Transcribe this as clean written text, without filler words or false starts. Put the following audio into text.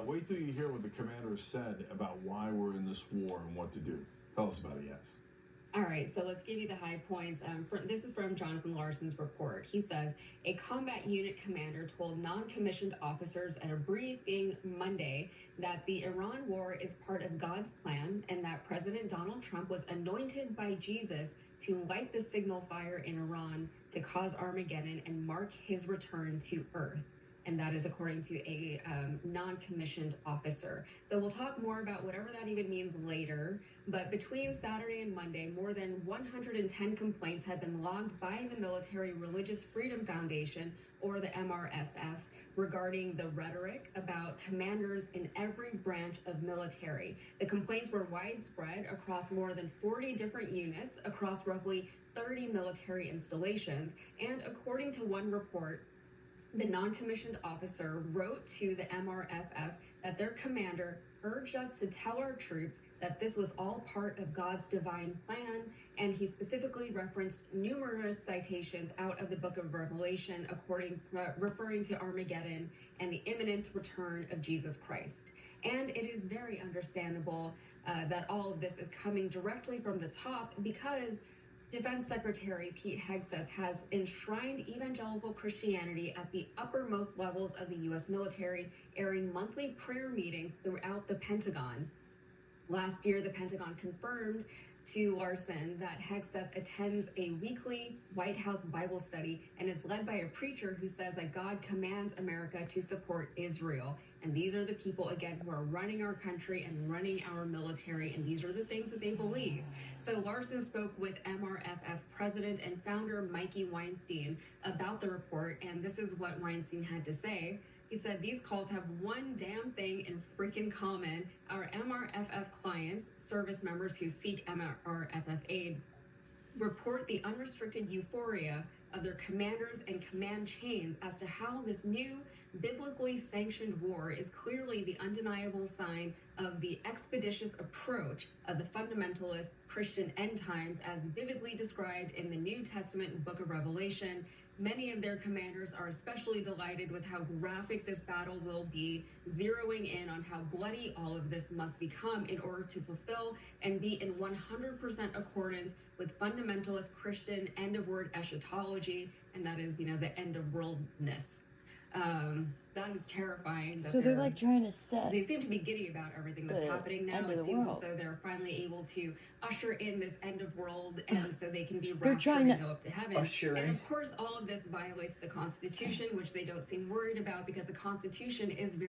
wait till you hear what the commander said about why we're in this war and what to do. Tell us about it, Yes. All right, so let's give you the high points. This is from Jonathan Larson's report. He says, a combat unit commander told non-commissioned officers at a briefing Monday that the Iran war is part of God's plan and that President Donald Trump was anointed by Jesus to light the signal fire in Iran to cause Armageddon and mark his return to Earth. And that is according to a non-commissioned officer. So we'll talk more about whatever that even means later. But between Saturday and Monday, more than 110 complaints have been logged by the Military Religious Freedom Foundation, or the MRFF, regarding the rhetoric about commanders in every branch of military. The complaints were widespread across more than 40 different units across roughly 30 military installations. And according to one report, the non-commissioned officer wrote to the MRFF that their commander urged us to tell our troops that this was all part of God's divine plan, and he specifically referenced numerous citations out of the book of Revelation, referring to Armageddon and the imminent return of Jesus Christ. And it is very understandable that all of this is coming directly from the top, because Defense Secretary Pete Hegseth has enshrined evangelical Christianity at the uppermost levels of the U.S. military, airing monthly prayer meetings throughout the Pentagon. Last year, the Pentagon confirmed to Larson that Hegseth attends a weekly White House Bible study, and it's led by a preacher who says that God commands America to support Israel. And these are the people, again, who are running our country and running our military, and these are the things that they believe. So Larson spoke with MRFF president and founder Mikey Weinstein about the report, and this is what Weinstein had to say. He said, these calls have one damn thing in freaking common. Our MRFF clients, service members who seek MRFF aid, report the unrestricted euphoria of their commanders and command chains as to how this new biblically sanctioned war is clearly the undeniable sign of the expeditious approach of the fundamentalist Christian end times as vividly described in the New Testament book of Revelation. Many of their commanders are especially delighted with how graphic this battle will be, zeroing in on how bloody all of this must become in order to fulfill and be in 100% accordance with fundamentalist Christian end-of-word eschatology, and that is, the end of worldness. That is terrifying. So they're like trying to set. They seem to be giddy about everything that's happening now. It seems as though they're finally able to usher in this end of world, and so they can be raptured and go up to heaven. And of course, all of this violates the Constitution, which they don't seem worried about, because the Constitution is